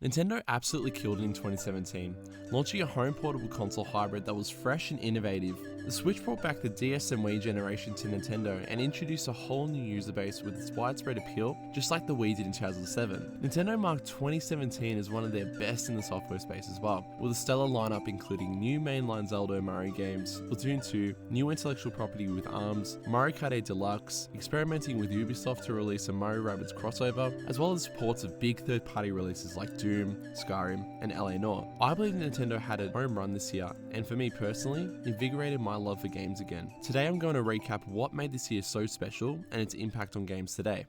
Nintendo absolutely killed it in 2017, launching a home portable console hybrid that was fresh and innovative. The Switch brought back the DS and Wii generation to Nintendo and introduced a whole new user base with its widespread appeal, just like the Wii did in 2007. Nintendo marked 2017 as one of their best in the software space as well, with a stellar lineup including new mainline Zelda and Mario games, Splatoon 2, new intellectual property with ARMS, Mario Kart 8 Deluxe, experimenting with Ubisoft to release a Mario Rabbids crossover, as well as ports of big third-party releases like Doom, Skyrim, and LA Noire. I believe Nintendo had a home run this year, and for me personally, invigorated my love for games again. Today I'm going to recap what made this year so special and its impact on games today.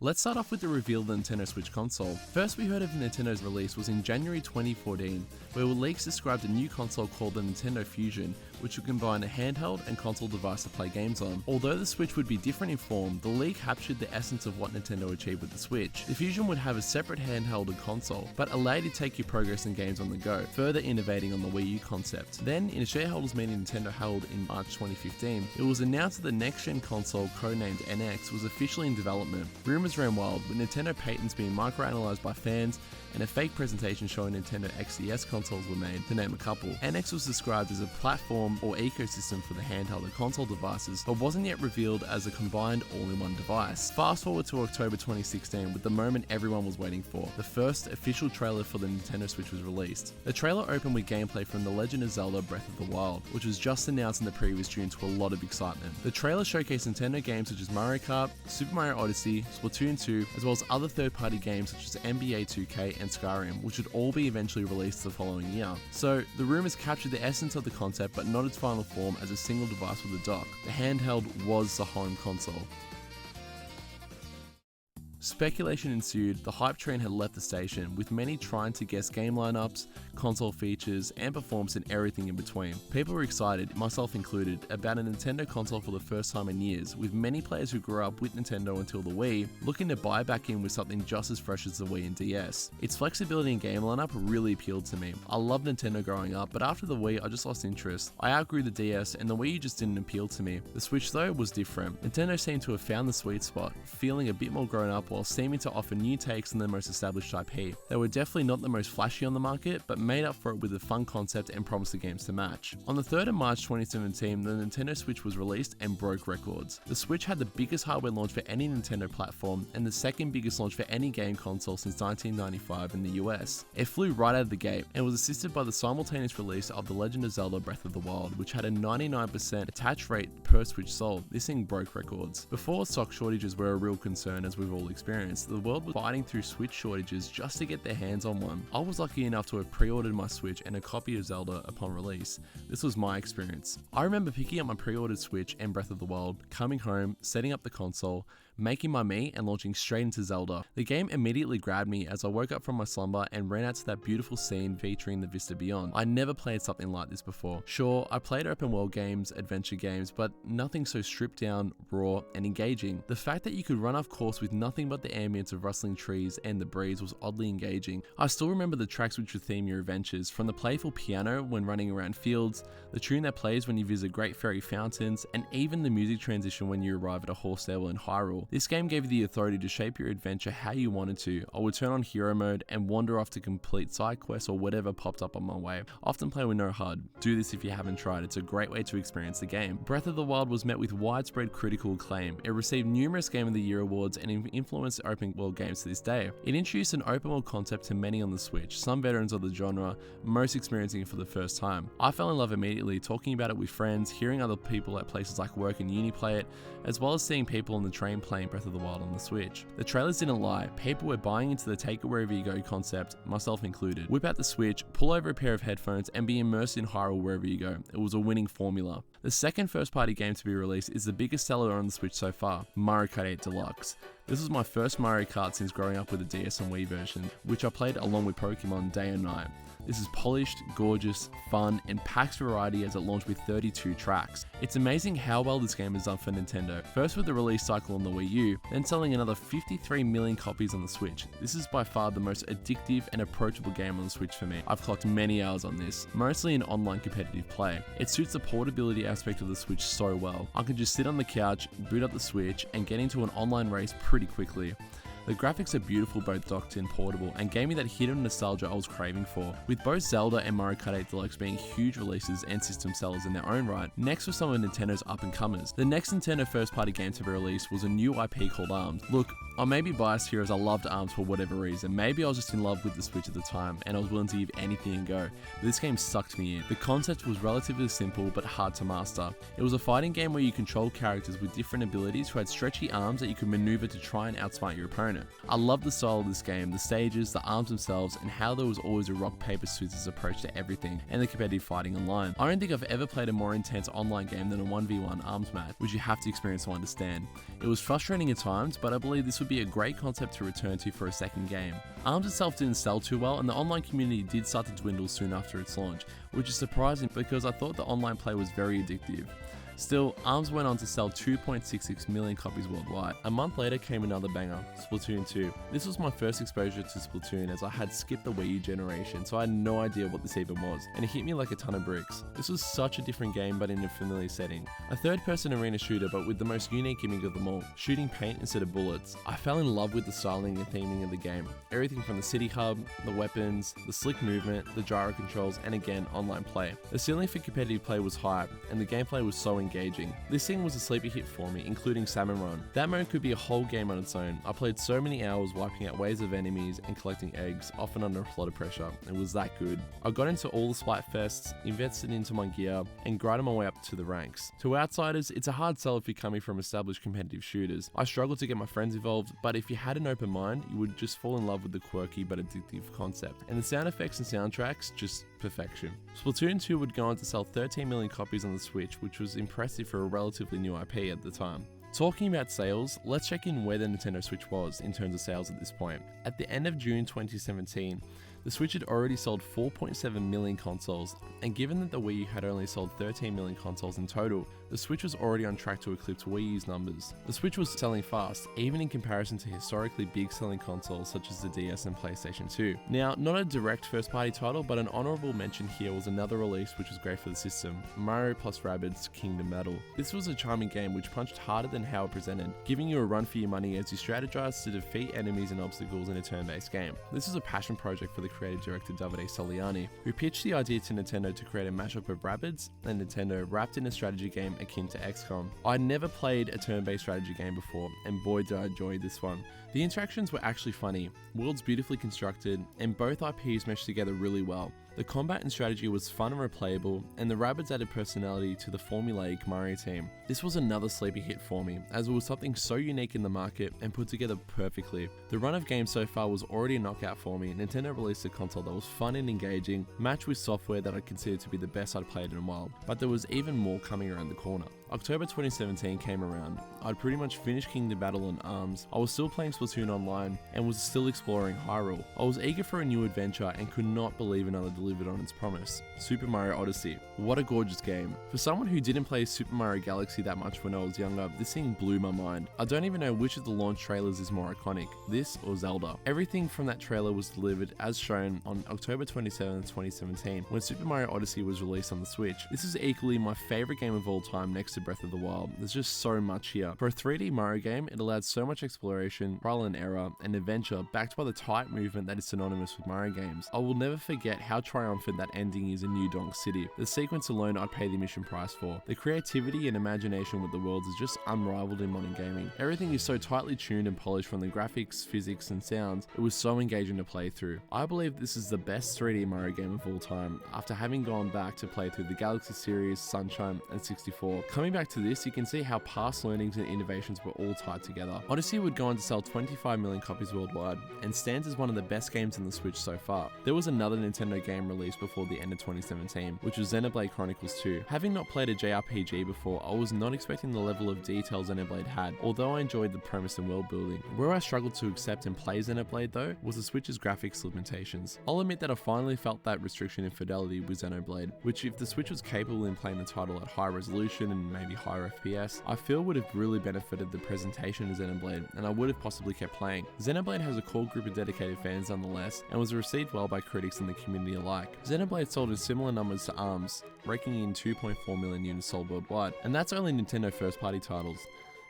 Let's start off with the reveal of the Nintendo Switch console. First we heard of Nintendo's release was in January 2014, where leaks described a new console called the Nintendo Fusion, which would combine a handheld and console device to play games on. Although the Switch would be different in form, the leak captured the essence of what Nintendo achieved with the Switch. The Fusion would have a separate handheld and console, but allow you to take your progress in games on the go, further innovating on the Wii U concept. Then, in a shareholders meeting Nintendo held in March 2015, it was announced that the next-gen console, codenamed NX, was officially in development. Rumors ran wild, with Nintendo patents being microanalyzed by fans and a fake presentation showing Nintendo XDS consoles were made, to name a couple. NX was described as a platform or ecosystem for the handheld and console devices, but wasn't yet revealed as a combined all-in-one device. Fast forward to October 2016, with the moment everyone was waiting for. The first official trailer for the Nintendo Switch was released. The trailer opened with gameplay from The Legend of Zelda Breath of the Wild, which was just announced in the previous June to a lot of excitement. The trailer showcased Nintendo games such as Mario Kart, Super Mario Odyssey, Splatoon 2, as well as other third-party games such as NBA 2K and Skyrim, which would all be eventually released the following year. So, the rumors captured the essence of the concept but not its final form as a single device with a dock. The handheld was the home console. Speculation ensued, the hype train had left the station, with many trying to guess game lineups, console features, and performance and everything in between. People were excited, myself included, about a Nintendo console for the first time in years, with many players who grew up with Nintendo until the Wii, looking to buy back in with something just as fresh as the Wii and DS. Its flexibility and game lineup really appealed to me. I loved Nintendo growing up, but after the Wii I just lost interest. I outgrew the DS, and the Wii just didn't appeal to me. The Switch though was different. Nintendo seemed to have found the sweet spot, feeling a bit more grown up while seeming to offer new takes on the most established IP. They were definitely not the most flashy on the market, but made up for it with a fun concept and promised the games to match. On the 3rd of March 2017, the Nintendo Switch was released and broke records. The Switch had the biggest hardware launch for any Nintendo platform and the second biggest launch for any game console since 1995 in the US. It flew right out of the gate and was assisted by the simultaneous release of The Legend of Zelda Breath of the Wild, which had a 99% attach rate per Switch sold. This thing broke records. Before, stock shortages were a real concern, as we've all experienced. The world was fighting through Switch shortages just to get their hands on one. I was lucky enough to have pre-ordered my Switch and a copy of Zelda upon release. This was my experience. I remember picking up my pre-ordered Switch and Breath of the Wild, coming home, setting up the console, making my Mii and launching straight into Zelda. The game immediately grabbed me as I woke up from my slumber and ran out to that beautiful scene featuring the vista beyond. I never played something like this before. Sure, I played open world games, adventure games, but nothing so stripped down, raw, and engaging. The fact that you could run off course with nothing but the ambience of rustling trees and the breeze was oddly engaging. I still remember the tracks which would theme your adventures, from the playful piano when running around fields, the tune that plays when you visit Great Fairy Fountains, and even the music transition when you arrive at a horse stable in Hyrule. This game gave you the authority to shape your adventure how you wanted to. I would turn on hero mode and wander off to complete side quests or whatever popped up on my way. Often play with no HUD. Do this if you haven't tried, it's a great way to experience the game. Breath of the Wild was met with widespread critical acclaim. It received numerous Game of the Year awards and influenced open world games to this day. It introduced an open world concept to many on the Switch, some veterans of the genre, most experiencing it for the first time. I fell in love immediately, talking about it with friends, hearing other people at places like work and uni play it, as well as seeing people on the train playing Breath of the Wild on the Switch. The trailers didn't lie, people were buying into the take it wherever you go concept, myself included. Whip out the Switch, pull over a pair of headphones, and be immersed in Hyrule wherever you go. It was a winning formula. The second first-party game to be released is the biggest seller on the Switch so far, Mario Kart 8 Deluxe. This was my first Mario Kart since growing up with the DS and Wii version, which I played along with Pokemon day and night. This is polished, gorgeous, fun, and packs variety as it launched with 32 tracks. It's amazing how well this game has done for Nintendo. First with the release cycle on the Wii U, then selling another 53 million copies on the Switch. This is by far the most addictive and approachable game on the Switch for me. I've clocked many hours on this, mostly in online competitive play. It suits the portability aspect of the Switch so well. I can just sit on the couch, boot up the Switch, and get into an online race pretty quickly. The graphics are beautiful, both docked and portable, and gave me that hit of nostalgia I was craving for. With both Zelda and Mario Kart 8 Deluxe being huge releases and system sellers in their own right, next were some of Nintendo's up-and-comers. The next Nintendo first-party game to be released was a new IP called ARMS. Look, I may be biased here as I loved ARMS for whatever reason. Maybe I was just in love with the Switch at the time and I was willing to give anything a go, but this game sucked me in. The concept was relatively simple but hard to master. It was a fighting game where you controlled characters with different abilities who had stretchy arms that you could maneuver to try and outsmart your opponent. I loved the style of this game, the stages, the arms themselves, and how there was always a rock paper scissors approach to everything, and the competitive fighting online. I don't think I've ever played a more intense online game than a 1v1 arms match, which you have to experience to understand. It was frustrating at times, but I believe this would be a great concept to return to for a second game. ARMS itself didn't sell too well, and the online community did start to dwindle soon after its launch, which is surprising because I thought the online play was very addictive. Still, ARMS went on to sell 2.66 million copies worldwide. A month later came another banger, Splatoon 2. This was my first exposure to Splatoon as I had skipped the Wii U generation, so I had no idea what this even was, and it hit me like a ton of bricks. This was such a different game but in a familiar setting. A third-person arena shooter but with the most unique gimmick of them all, shooting paint instead of bullets. I fell in love with the styling and theming of the game. Everything from the city hub, the weapons, the slick movement, the gyro controls, and again, online play. The ceiling for competitive play was high, and the gameplay was so engaging. This thing was a sleeper hit for me, including Salmon Run. That mode could be a whole game on its own. I played so many hours wiping out waves of enemies and collecting eggs, often under a lot of pressure. It was that good. I got into all the Splatfests, invested into my gear, and grinded my way up to the ranks. To outsiders, it's a hard sell if you're coming from established competitive shooters. I struggled to get my friends involved, but if you had an open mind, you would just fall in love with the quirky but addictive concept. And the sound effects and soundtracks, just perfection. Splatoon 2 would go on to sell 13 million copies on the Switch, which was impressive for a relatively new IP at the time. Talking about sales, let's check in where the Nintendo Switch was in terms of sales at this point. At the end of June 2017, the Switch had already sold 4.7 million consoles, and given that the Wii U had only sold 13 million consoles in total, the Switch was already on track to eclipse Wii U's numbers. The Switch was selling fast, even in comparison to historically big selling consoles such as the DS and PlayStation 2. Now, not a direct first party title, but an honourable mention here was another release which was great for the system, Mario plus Rabbids Kingdom Battle. This was a charming game which punched harder than how it presented, giving you a run for your money as you strategize to defeat enemies and obstacles in a turn-based game. This was a passion project for the creative director Davide Soliani, who pitched the idea to Nintendo to create a mashup of Rabbids and Nintendo wrapped in a strategy game akin to XCOM. I'd never played a turn-based strategy game before, and boy did I enjoy this one. The interactions were actually funny, worlds beautifully constructed, and both IPs meshed together really well. The combat and strategy was fun and replayable, and the Rabbids added personality to the formulaic Mario team. This was another sleeper hit for me, as it was something so unique in the market and put together perfectly. The run of games so far was already a knockout for me. Nintendo released a console that was fun and engaging, matched with software that I considered to be the best I'd played in a while, but there was even more coming around the corner. October 2017 came around. I'd pretty much finished Kingdom Battle and ARMS, I was still playing Splatoon online, and was still exploring Hyrule. I was eager for a new adventure and could not believe another delivered on its promise, Super Mario Odyssey. What a gorgeous game. For someone who didn't play Super Mario Galaxy that much when I was younger, this thing blew my mind. I don't even know which of the launch trailers is more iconic, this or Zelda. Everything from that trailer was delivered as shown on October 27, 2017, when Super Mario Odyssey was released on the Switch. This is equally my favourite game of all time next to Breath of the Wild. There's just so much here. For a 3D Mario game, it allowed so much exploration, trial and error, and adventure backed by the tight movement that is synonymous with Mario games. I will never forget how triumphant that ending is in New Donk City. The sequence alone I'd pay the mission price for. The creativity and imagination with the worlds is just unrivaled in modern gaming. Everything is so tightly tuned and polished from the graphics, physics, and sounds. It was so engaging to play through. I believe this is the best 3D Mario game of all time, after having gone back to play through the Galaxy series, Sunshine, and 64. Coming back to this, you can see how past learnings and innovations were all tied together. Odyssey would go on to sell 25 million copies worldwide, and stands as one of the best games on the Switch so far. There was another Nintendo game released before the end of 2017, which was Xenoblade Chronicles 2. Having not played a JRPG before, I was not expecting the level of detail Xenoblade had, although I enjoyed the premise and world building. Where I struggled to accept and play Xenoblade though, was the Switch's graphics limitations. I'll admit that I finally felt that restriction in fidelity with Xenoblade, which if the Switch was capable in playing the title at high resolution and maybe higher FPS, I feel would have really benefited the presentation of Xenoblade, and I would have possibly kept playing. Xenoblade has a core group of dedicated fans nonetheless, and was received well by critics and the community alike. Xenoblade sold in similar numbers to ARMS, raking in 2.4 million units sold worldwide, and that's only Nintendo first party titles.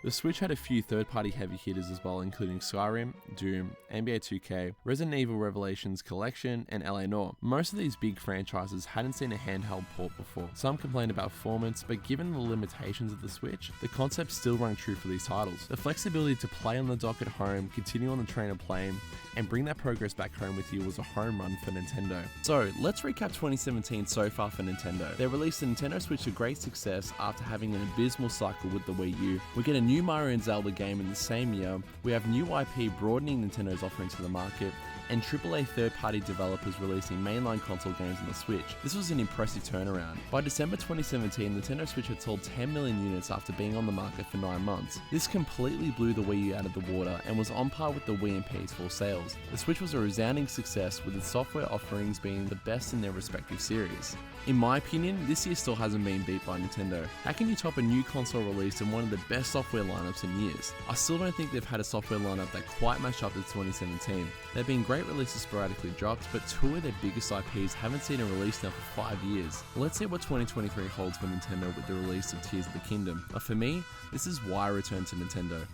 The Switch had a few third-party heavy hitters as well, including Skyrim, Doom, NBA 2K, Resident Evil Revelations Collection, and LA Noire. Most of these big franchises hadn't seen a handheld port before. Some complained about performance, but given the limitations of the Switch, the concept still rang true for these titles. The flexibility to play on the dock at home, continue on the train of playing, and bring that progress back home with you was a home run for Nintendo. So let's recap 2017 so far for Nintendo. They released the Nintendo Switch to great success after having an abysmal cycle with the Wii U. We get a new Mario and Zelda game in the same year, we have new IP broadening Nintendo's offering to the market, and AAA third-party developers releasing mainline console games on the Switch. This was an impressive turnaround. By December 2017, Nintendo Switch had sold 10 million units after being on the market for 9 months. This completely blew the Wii U out of the water and was on par with the Wii and PS4 sales. The Switch was a resounding success, with its software offerings being the best in their respective series. In my opinion, this year still hasn't been beat by Nintendo. How can you top a new console release and one of the best software lineups in years? I still don't think they've had a software lineup that quite matched up to 2017. There have been great releases sporadically dropped, but 2 of their biggest IPs haven't seen a release now for 5 years. Let's see what 2023 holds for Nintendo with the release of Tears of the Kingdom. But for me, this is why I return to Nintendo.